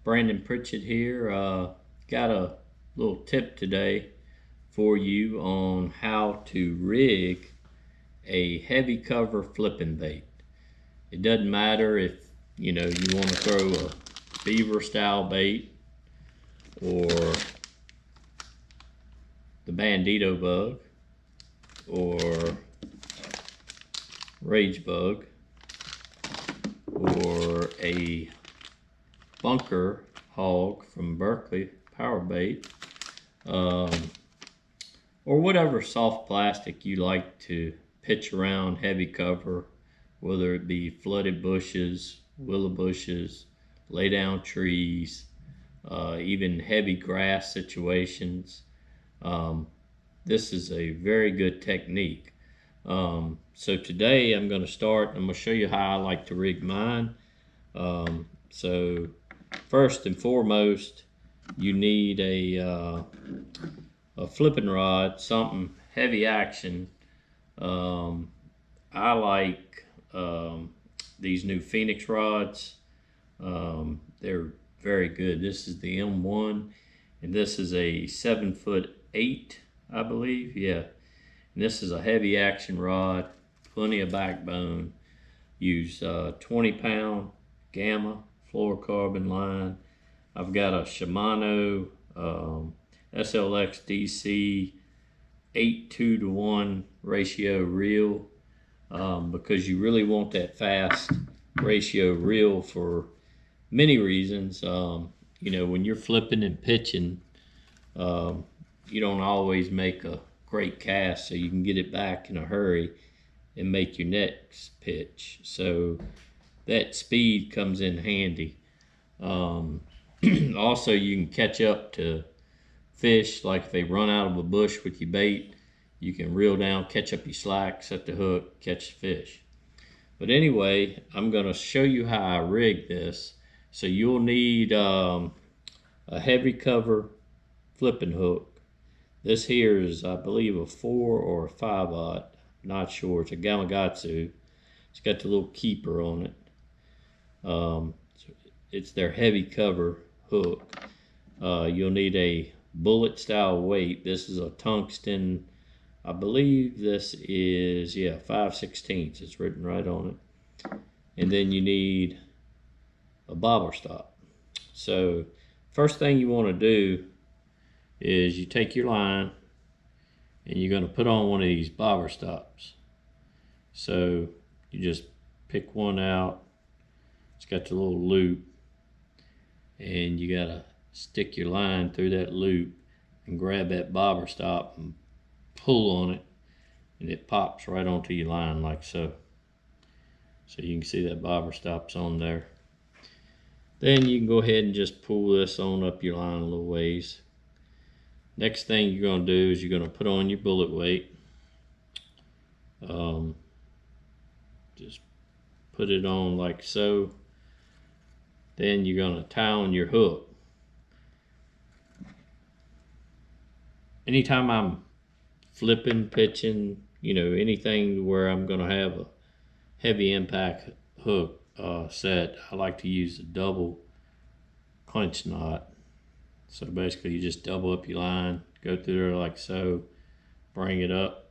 Brandon Pritchett here. Got a little tip today for you on how to rig a heavy cover flipping bait. It doesn't matter if you want to throw a beaver style bait or the bandito bug or rage bug or a bunker hog from Berkeley power bait, or whatever soft plastic you like to pitch around heavy cover, whether it be flooded bushes, willow bushes, lay down trees, even heavy grass situations. This is a very good technique. So today I'm going to show you how I like to rig mine. So first and foremost, you need a flipping rod, something heavy action. I like these new Phoenix rods. They're very good. This is the M1, and this is a 7'8", I believe. Yeah, and this is a heavy action rod, plenty of backbone. Use 20-pound gamma fluorocarbon line. I've got a Shimano SLX DC 8:2:1 ratio reel, because you really want that fast ratio reel for many reasons. When you're flipping and pitching, you don't always make a great cast, so you can get it back in a hurry and make your next pitch. So that speed comes in handy. Also, you can catch up to fish, like if they run out of a bush with your bait, you can reel down, catch up your slack, set the hook, catch the fish. But anyway, I'm going to show you how I rig this. So you'll need a heavy cover flipping hook. This here is, I believe, a 4 or a 5/0. Not sure. It's a Gamakatsu. It's got the little keeper on it. It's their heavy cover hook. You'll need a bullet style weight. This is a tungsten, I believe this is 5/16. It's written right on it. And then you need a bobber stop. So first thing you want to do is you take your line and you're going to put on one of these bobber stops. So you just pick one out. It's got the little loop, and you got to stick your line through that loop and grab that bobber stop and pull on it, and it pops right onto your line like so. So you can see that bobber stop's on there. Then you can go ahead and just pull this on up your line a little ways. Next thing you're going to do is you're going to put on your bullet weight. Just put it on like so. Then you're going to tie on your hook. Anytime I'm flipping, pitching, anything where I'm going to have a heavy impact hook set, I like to use a double clinch knot. So basically you just double up your line, go through there like so, bring it up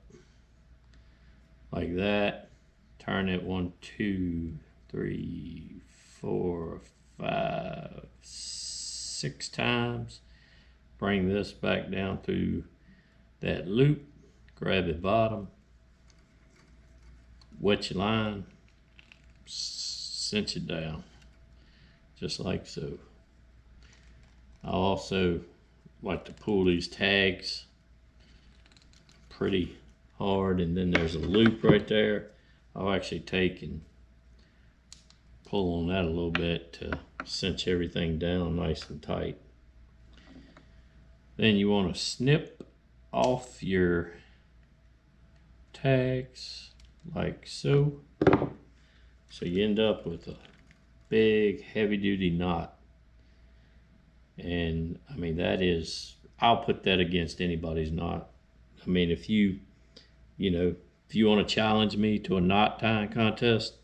like that, turn it 1, 2, 3, 4, 5, 6 times, bring this back down through that loop, grab the bottom, wet your line, cinch it down just like so. I also like to pull these tags pretty hard, and then there's a loop right there. I'll actually take and pull on that a little bit to cinch everything down nice and tight. Then you want to snip off your tags like so. So you end up with a big heavy-duty knot. And I mean, I'll put that against anybody's knot. I mean, if you want to challenge me to a knot tying contest,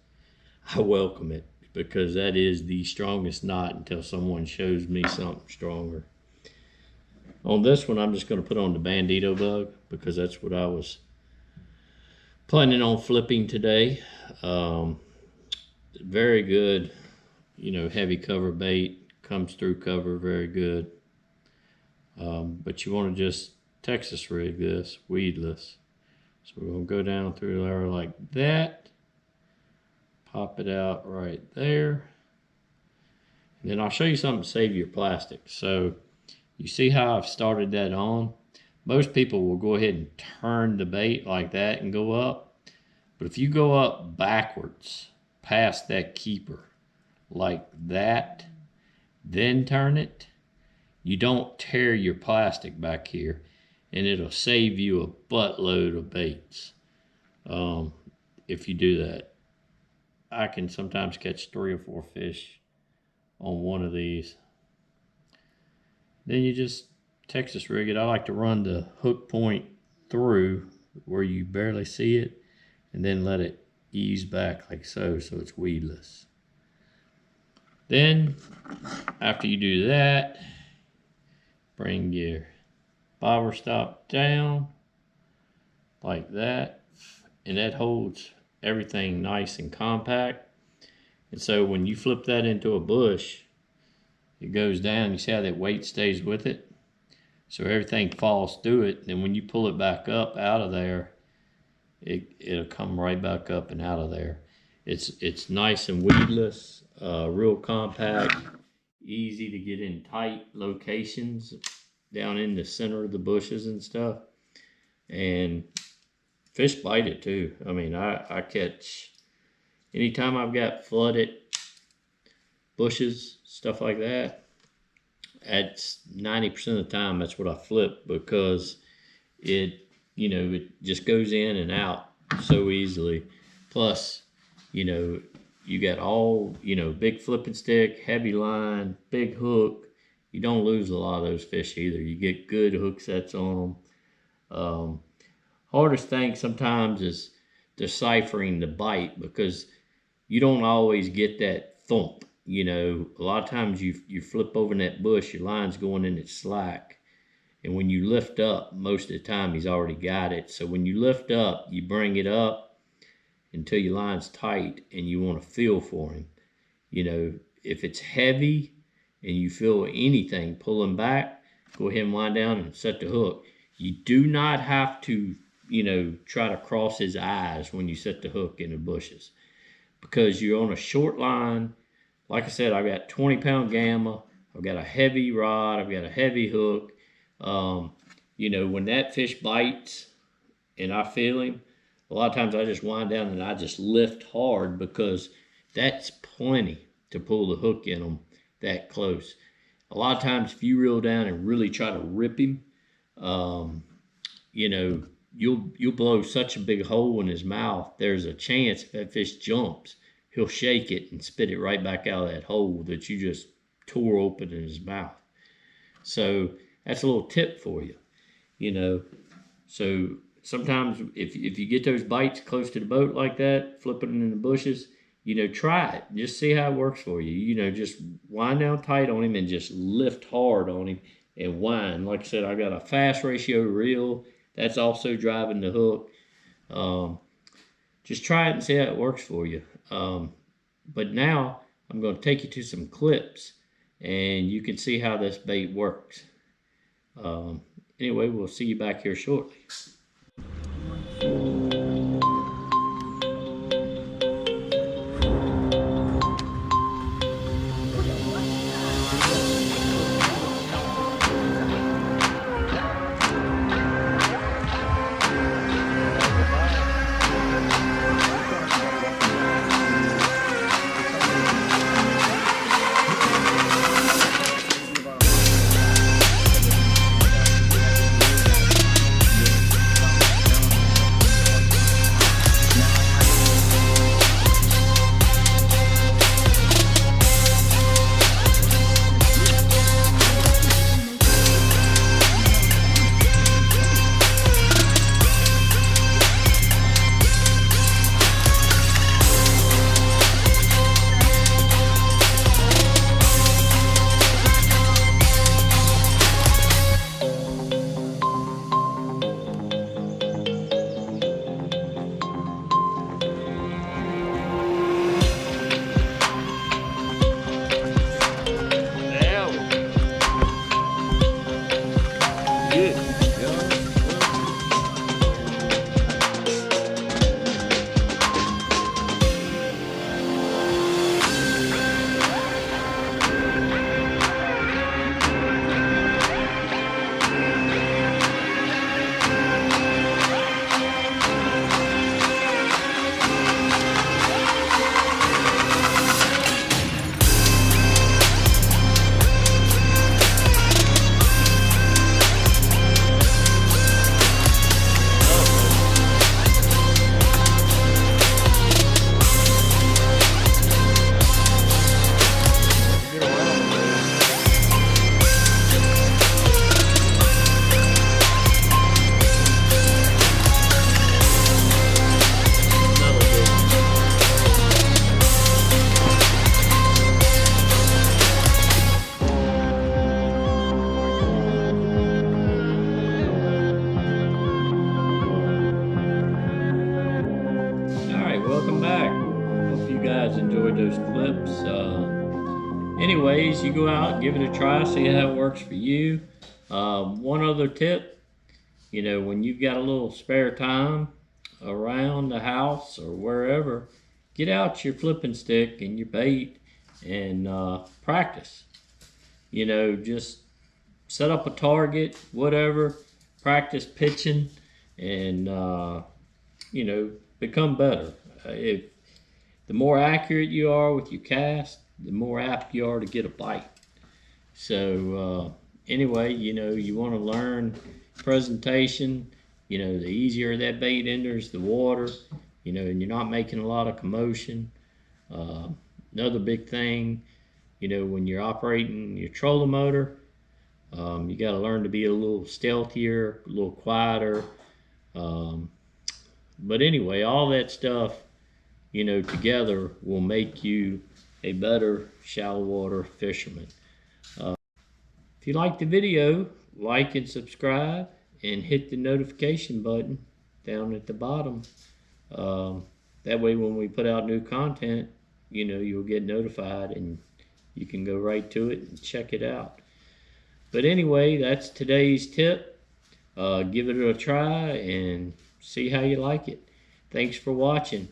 I welcome it, because that is the strongest knot until someone shows me something stronger. On this one, I'm just going to put on the Bandito bug because that's what I was planning on flipping today. Very good, heavy cover bait, comes through cover very good. But you want to just Texas rig this, weedless. So we're going to go down through there like that. Pop it out right there. And then I'll show you something to save your plastic. So you see how I've started that on? Most people will go ahead and turn the bait like that and go up. But if you go up backwards past that keeper like that, then turn it, you don't tear your plastic back here, and it'll save you a buttload of baits if you do that. I can sometimes catch 3 or 4 fish on one of these. Then you just Texas rig it. I like to run the hook point through where you barely see it, and then let it ease back like so it's weedless. Then after you do that, bring your bobber stop down like that, and that holds everything nice and compact. And so when you flip that into a bush, it goes down. You see how that weight stays with it? So everything falls through it, and when you pull it back up out of there, it'll come right back up and out of there. It's nice and weedless, real compact, easy to get in tight locations down in the center of the bushes and stuff. And fish bite it too. I mean, I catch, anytime I've got flooded bushes, stuff like that, that's 90% of the time that's what I flip, because it just goes in and out so easily. Plus, you got all, big flipping stick, heavy line, big hook. You don't lose a lot of those fish either. You get good hook sets on them. Hardest thing sometimes is deciphering the bite, because you don't always get that thump. A lot of times you flip over in that bush, your line's going in its slack. And when you lift up, most of the time he's already got it. So when you lift up, you bring it up until your line's tight and you want to feel for him. If it's heavy and you feel anything pulling back, go ahead and wind down and set the hook. You do not have to, try to cross his eyes when you set the hook in the bushes, because you're on a short line. Like I said, I've got 20-pound gamma. I've got a heavy rod. I've got a heavy hook. When that fish bites and I feel him, a lot of times I just wind down and I just lift hard, because that's plenty to pull the hook in them that close. A lot of times if you reel down and really try to rip him, you'll blow such a big hole in his mouth. There's a chance if that fish jumps, he'll shake it and spit it right back out of that hole that you just tore open in his mouth. So that's a little tip for you, So sometimes if you get those bites close to the boat like that, flipping in the bushes, try it. Just see how it works for you. Just wind down tight on him and just lift hard on him and wind. Like I said, I got a fast ratio reel. That's also driving the hook. Just try it and see how it works for you. But now I'm going to take you to some clips and you can see how this bait works. Anyway, we'll see you back here shortly. anyways, you go out, give it a try, see how it works for you. One other tip, when you've got a little spare time around the house or wherever, get out your flipping stick and your bait and practice. Just set up a target, whatever, practice pitching, and become better. If the more accurate you are with your cast, the more apt you are to get a bite. So anyway, you want to learn presentation. The easier that bait enters the water, and you're not making a lot of commotion. Another big thing, when you're operating your trolling motor, you got to learn to be a little stealthier, a little quieter. But anyway, all that stuff, together will make you a better shallow water fisherman. If you like the video, like and subscribe and hit the notification button down at the bottom. That way when we put out new content, you'll get notified and you can go right to it and check it out. But anyway, that's today's tip. Give it a try and see how you like it. Thanks for watching.